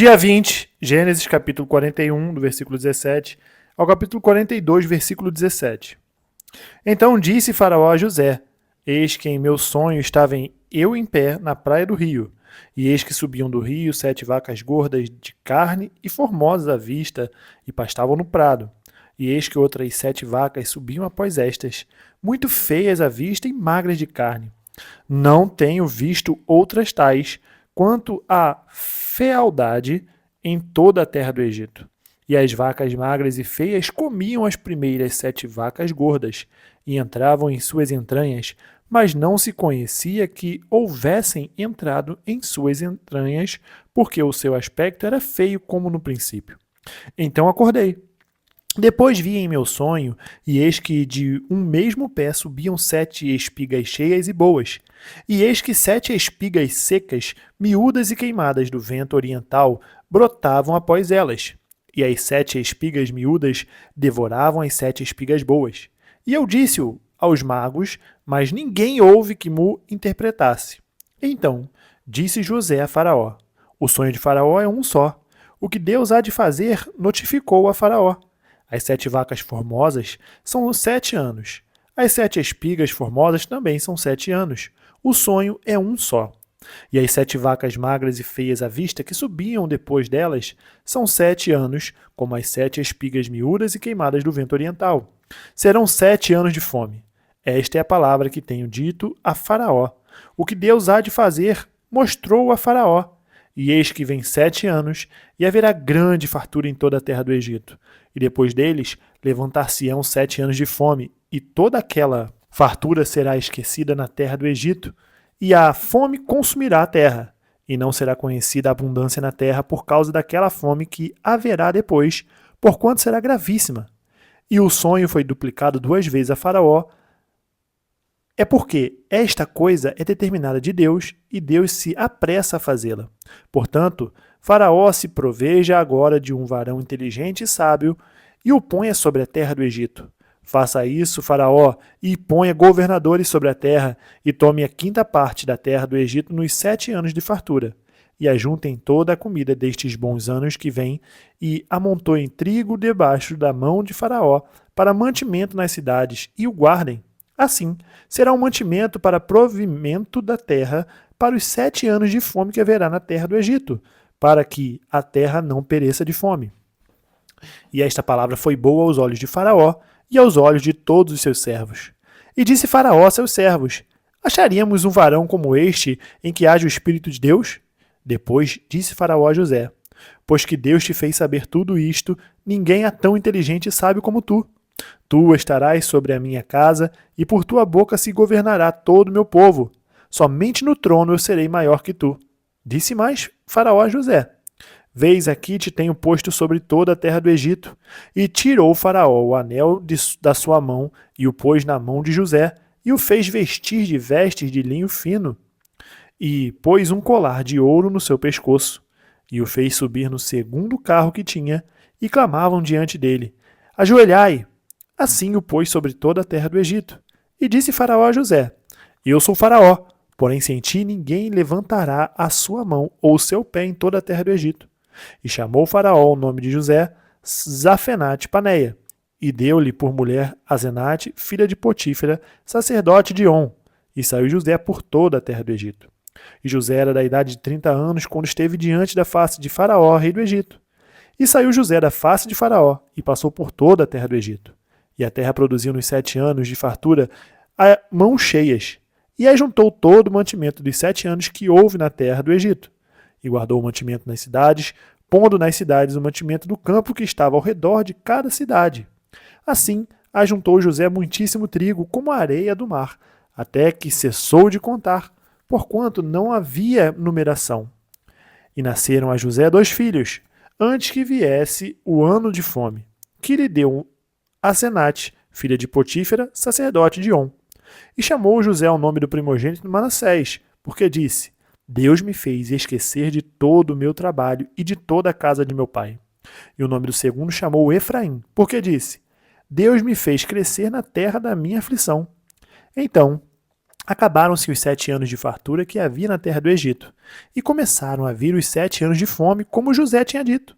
Dia 20, Gênesis capítulo 41, do versículo 17 ao capítulo 42, versículo 17. Então disse Faraó a José: Eis que em meu sonho estava eu em pé na praia do rio, e eis que subiam do rio 7 vacas gordas de carne e formosas à vista, e pastavam no prado. E eis que outras 7 vacas subiam após estas, muito feias à vista e magras de carne. Não tenho visto outras tais, quanto à fealdade em toda a terra do Egito. E as vacas magras e feias comiam as primeiras 7 vacas gordas, e entravam em suas entranhas, mas não se conhecia que houvessem entrado em suas entranhas, porque o seu aspecto era feio como no princípio. Então acordei. Depois vi em meu sonho, e eis que de um mesmo pé subiam 7 espigas cheias e boas, e eis que 7 espigas secas, miúdas e queimadas do vento oriental, brotavam após elas, e as 7 espigas miúdas devoravam as 7 espigas boas. E eu disse-o aos magos, mas ninguém houve que mo interpretasse. Então disse José a Faraó: O sonho de Faraó é um só. O que Deus há de fazer notificou a Faraó. As 7 vacas formosas são os 7 anos. As 7 espigas formosas também são 7 anos. O sonho é um só. E as 7 vacas magras e feias à vista que subiam depois delas são 7 anos, como as 7 espigas miúdas e queimadas do vento oriental. Serão 7 anos de fome. Esta é a palavra que tenho dito a Faraó. O que Deus há de fazer mostrou a Faraó. E eis que vem 7 anos, e haverá grande fartura em toda a terra do Egito. E depois deles levantar-se-ão 7 anos de fome, e toda aquela fartura será esquecida na terra do Egito, e a fome consumirá a terra, e não será conhecida a abundância na terra por causa daquela fome que haverá depois, porquanto será gravíssima. E o sonho foi duplicado 2 vezes a Faraó, é porque esta coisa é determinada de Deus e Deus se apressa a fazê-la. Portanto, Faraó se proveja agora de um varão inteligente e sábio e o ponha sobre a terra do Egito. Faça isso, Faraó, e ponha governadores sobre a terra e tome a 5ª parte da terra do Egito nos 7 anos de fartura. E ajuntem toda a comida destes bons anos que vêm e amontoem trigo debaixo da mão de Faraó para mantimento nas cidades e o guardem. Assim, será um mantimento para provimento da terra para os 7 anos de fome que haverá na terra do Egito, para que a terra não pereça de fome. E esta palavra foi boa aos olhos de Faraó e aos olhos de todos os seus servos. E disse Faraó a seus servos: Acharíamos um varão como este em que haja o Espírito de Deus? Depois disse Faraó a José: Pois que Deus te fez saber tudo isto, ninguém é tão inteligente e sábio como tu. Tu estarás sobre a minha casa, e por tua boca se governará todo o meu povo. Somente no trono eu serei maior que tu. Disse mais Faraó a José: Veis aqui te tenho posto sobre toda a terra do Egito. E tirou Faraó o anel da sua mão, e o pôs na mão de José, e o fez vestir de vestes de linho fino. E pôs um colar de ouro no seu pescoço, e o fez subir no 2º carro que tinha, e clamavam diante dele: Ajoelhai! Assim o pôs sobre toda a terra do Egito. E disse Faraó a José: Eu sou Faraó, porém sem ti ninguém levantará a sua mão ou seu pé em toda a terra do Egito. E chamou Faraó o nome de José Zafenate Paneia, e deu-lhe por mulher Azenate, filha de Potífera, sacerdote de On. E saiu José por toda a terra do Egito. E José era da idade de 30 anos quando esteve diante da face de Faraó, rei do Egito. E saiu José da face de Faraó, e passou por toda a terra do Egito. E a terra produziu nos 7 anos de fartura a mãos cheias, e ajuntou todo o mantimento dos 7 anos que houve na terra do Egito. E guardou o mantimento nas cidades, pondo nas cidades o mantimento do campo que estava ao redor de cada cidade. Assim, ajuntou José muitíssimo trigo, como a areia do mar, até que cessou de contar, porquanto não havia numeração. E nasceram a José 2 filhos, antes que viesse o ano de fome, que lhe deu Asenate, filha de Potífera, sacerdote de On. E chamou José o nome do primogênito Manassés, porque disse: Deus me fez esquecer de todo o meu trabalho e de toda a casa de meu pai. E o nome do segundo chamou Efraim, porque disse: Deus me fez crescer na terra da minha aflição. Então Acabaram-se os 7 anos de fartura que havia na terra do Egito, e começaram a vir os 7 anos de fome, como José tinha dito.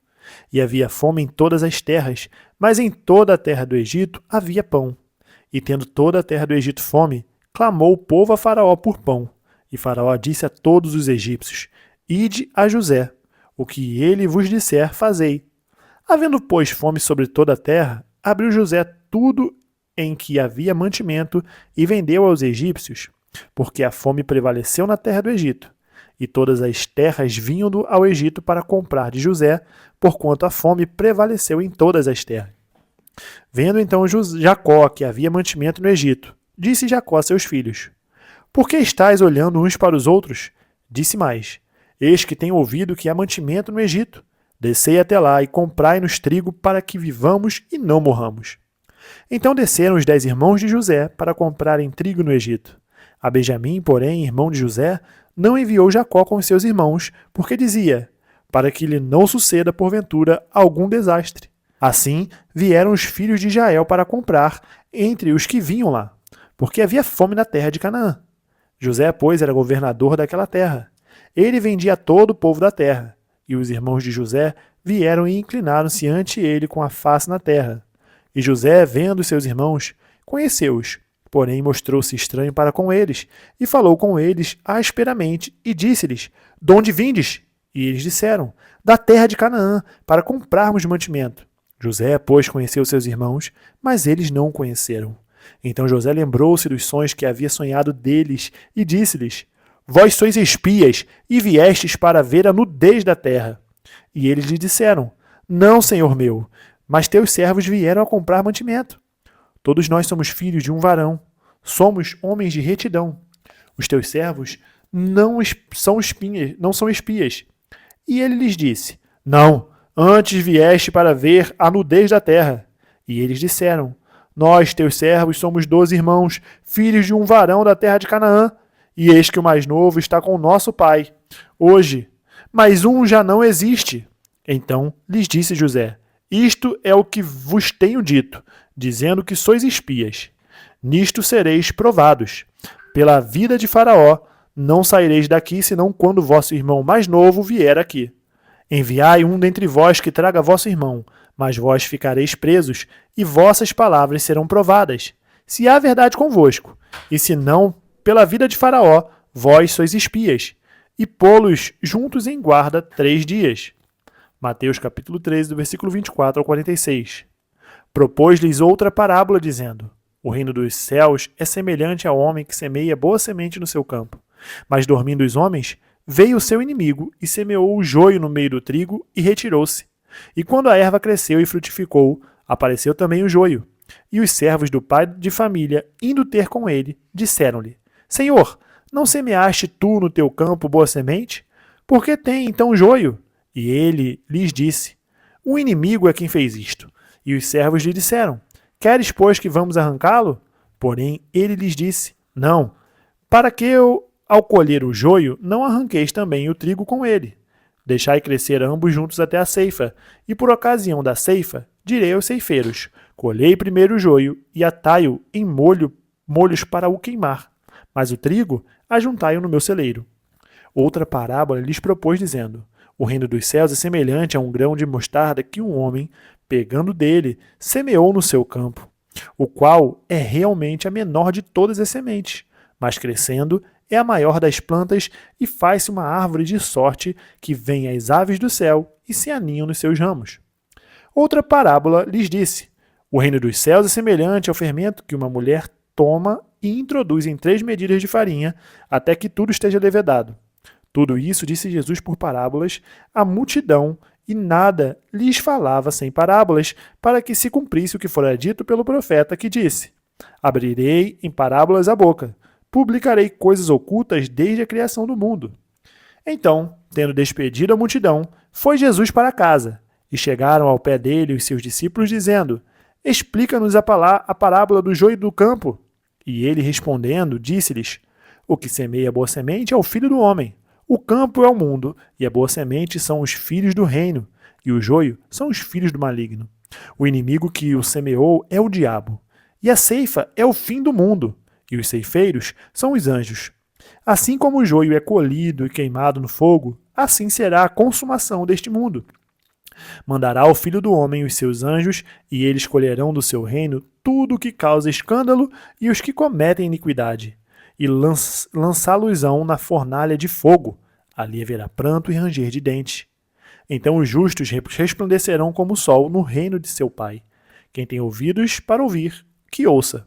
E havia fome em todas as terras, mas em toda a terra do Egito havia pão. E tendo toda a terra do Egito fome, clamou o povo a Faraó por pão. E Faraó disse a todos os egípcios: Ide a José, o que ele vos disser, fazei. Havendo, pois, fome sobre toda a terra, abriu José tudo em que havia mantimento e vendeu aos egípcios, porque a fome prevaleceu na terra do Egito. E todas as terras vinham ao Egito para comprar de José, porquanto a fome prevaleceu em todas as terras. Vendo então Jacó que havia mantimento no Egito, disse Jacó a seus filhos: Por que estáis olhando uns para os outros? Disse mais: Eis que tenho ouvido que há mantimento no Egito. Descei até lá e comprai-nos trigo para que vivamos e não morramos. Então desceram os 10 irmãos de José para comprarem trigo no Egito. A Benjamim, porém, irmão de José, não enviou Jacó com os seus irmãos, porque dizia: para que lhe não suceda, porventura, algum desastre. Assim vieram os filhos de Israel para comprar entre os que vinham lá, porque havia fome na terra de Canaã. José, pois, era governador daquela terra. Ele vendia a todo o povo da terra. E os irmãos de José vieram e inclinaram-se ante ele com a face na terra. E José, vendo seus irmãos, conheceu-os, porém mostrou-se estranho para com eles, e falou com eles asperamente, e disse-lhes: De onde vindes? E eles disseram: Da terra de Canaã, para comprarmos mantimento. José, pois, conheceu seus irmãos, mas eles não o conheceram. Então José lembrou-se dos sonhos que havia sonhado deles, e disse-lhes: Vós sois espias, e viestes para ver a nudez da terra. E eles lhe disseram: Não, senhor meu, mas teus servos vieram a comprar mantimento. Todos nós somos filhos de um varão, somos homens de retidão. Os teus servos não são espias. E ele lhes disse: Não, antes vieste para ver a nudez da terra. E eles disseram: Nós, teus servos, somos 12 irmãos, filhos de um varão da terra de Canaã, e eis que o mais novo está com nosso pai, hoje, mas um já não existe. Então lhes disse José: Isto é o que vos tenho dito, dizendo que sois espias. Nisto sereis provados. Pela vida de Faraó, não saireis daqui, senão quando vosso irmão mais novo vier aqui. Enviai um dentre vós que traga vosso irmão, mas vós ficareis presos, e vossas palavras serão provadas, se há verdade convosco, e se não, pela vida de Faraó, vós sois espias, e pô-los juntos em guarda 3 dias. Mateus capítulo 13, do versículo 24 ao 46. Propôs-lhes outra parábola, dizendo: O reino dos céus é semelhante ao homem que semeia boa semente no seu campo. Mas dormindo os homens, veio o seu inimigo e semeou o joio no meio do trigo e retirou-se. E quando a erva cresceu e frutificou, apareceu também o joio. E os servos do pai de família, indo ter com ele, disseram-lhe: Senhor, não semeaste tu no teu campo boa semente? Por que tem então joio? E ele lhes disse: O inimigo é quem fez isto. E os servos lhe disseram: Queres, pois, que vamos arrancá-lo? Porém, ele lhes disse: Não, para que eu, ao colher o joio, não arranqueis também o trigo com ele. Deixai crescer ambos juntos até a ceifa, e por ocasião da ceifa, direi aos ceifeiros: Colhei primeiro o joio, e atai-o em molhos para o queimar, mas o trigo ajuntai-o no meu celeiro. Outra parábola lhes propôs, dizendo: O reino dos céus é semelhante a um grão de mostarda que um homem, pegando dele, semeou no seu campo, o qual é realmente a menor de todas as sementes, mas crescendo é a maior das plantas e faz-se uma árvore de sorte que vem as aves do céu e se aninham nos seus ramos. Outra parábola lhes disse: O reino dos céus é semelhante ao fermento que uma mulher toma e introduz em 3 medidas de farinha até que tudo esteja levedado. Tudo isso disse Jesus por parábolas à multidão, e nada lhes falava sem parábolas, para que se cumprisse o que fora dito pelo profeta, que disse: Abrirei em parábolas a boca, publicarei coisas ocultas desde a criação do mundo. Então, tendo despedido a multidão, foi Jesus para casa, e chegaram ao pé dele os seus discípulos, dizendo: Explica-nos a parábola do joio do campo. E ele, respondendo, disse-lhes: O que semeia boa semente é o filho do homem. O campo é o mundo, e a boa semente são os filhos do reino, e o joio são os filhos do maligno. O inimigo que o semeou é o diabo, e a ceifa é o fim do mundo, e os ceifeiros são os anjos. Assim como o joio é colhido e queimado no fogo, assim será a consumação deste mundo. Mandará o Filho do Homem os seus anjos, e eles colherão do seu reino tudo o que causa escândalo e os que cometem iniquidade, e lançá-los-ão na fornalha de fogo. Ali haverá pranto e ranger de dentes. Então os justos resplandecerão como o sol no reino de seu Pai. Quem tem ouvidos para ouvir, que ouça.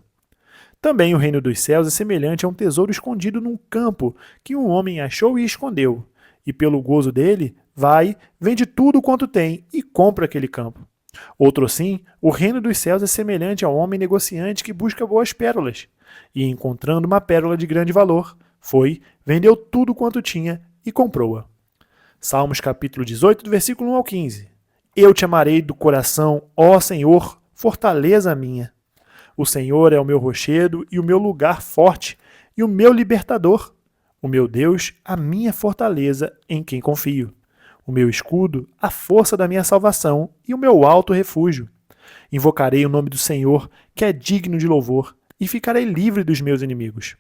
Também o reino dos céus é semelhante a um tesouro escondido num campo, que um homem achou e escondeu. E pelo gozo dele, vai, vende tudo quanto tem e compra aquele campo. Outro assim, o reino dos céus é semelhante ao homem negociante que busca boas pérolas. E encontrando uma pérola de grande valor, foi, vendeu tudo quanto tinha e comprou-a. Salmos capítulo 18, do versículo 1 ao 15. Eu te amarei do coração, ó Senhor, fortaleza minha. O Senhor é o meu rochedo e o meu lugar forte e o meu libertador. O meu Deus, a minha fortaleza em quem confio. O meu escudo, a força da minha salvação e o meu alto refúgio. Invocarei o nome do Senhor, que é digno de louvor, e ficarei livre dos meus inimigos.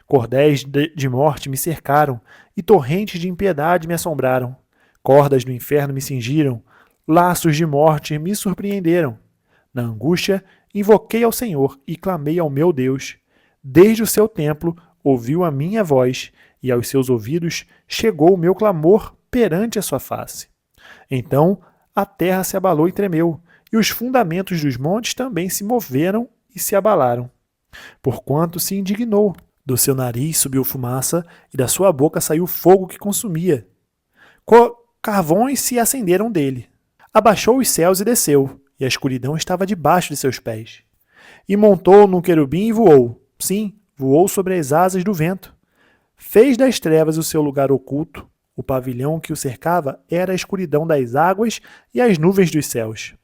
Cordéis de morte me cercaram, e torrentes de impiedade me assombraram. Cordas do inferno me cingiram, laços de morte me surpreenderam. Na angústia, invoquei ao Senhor e clamei ao meu Deus. Desde o seu templo, ouviu a minha voz, e aos seus ouvidos chegou o meu clamor perante a sua face. Então a terra se abalou e tremeu, e os fundamentos dos montes também se moveram e se abalaram. Porquanto se indignou, do seu nariz subiu fumaça, e da sua boca saiu fogo que consumia. Carvões se acenderam dele. Abaixou os céus e desceu, e a escuridão estava debaixo de seus pés. E montou num querubim e voou. Sim, voou sobre as asas do vento. Fez das trevas o seu lugar oculto. O pavilhão que o cercava era a escuridão das águas e as nuvens dos céus.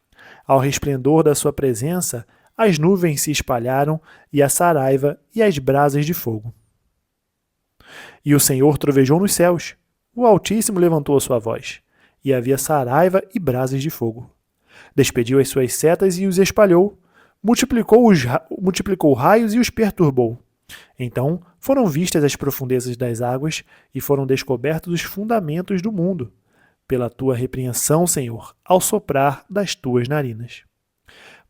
Ao resplendor da sua presença, as nuvens se espalharam, e a saraiva e as brasas de fogo. E o Senhor trovejou nos céus. O Altíssimo levantou a sua voz, e havia saraiva e brasas de fogo. Despediu as suas setas e os espalhou, multiplicou raios e os perturbou. Então foram vistas as profundezas das águas e foram descobertos os fundamentos do mundo, pela tua repreensão, Senhor, ao soprar das tuas narinas.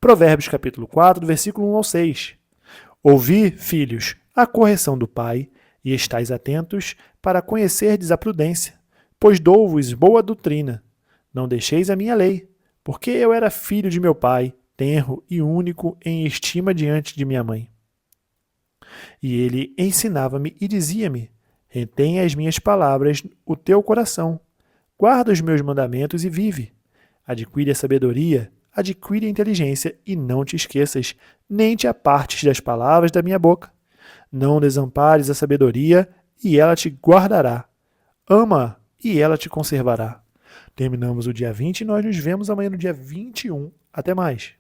Provérbios capítulo 4, do versículo 1 ao 6. Ouvi, filhos, a correção do pai, e estais atentos para conhecerdes a prudência, pois dou-vos boa doutrina. Não deixeis a minha lei, porque eu era filho de meu pai, tenro e único em estima diante de minha mãe. E ele ensinava-me e dizia-me: retém as minhas palavras o teu coração, guarda os meus mandamentos e vive. Adquire a sabedoria, adquire a inteligência e não te esqueças, nem te apartes das palavras da minha boca. Não desampares a sabedoria e ela te guardará. Ama e ela te conservará. Terminamos o dia 20 e nós nos vemos amanhã no dia 21. Até mais.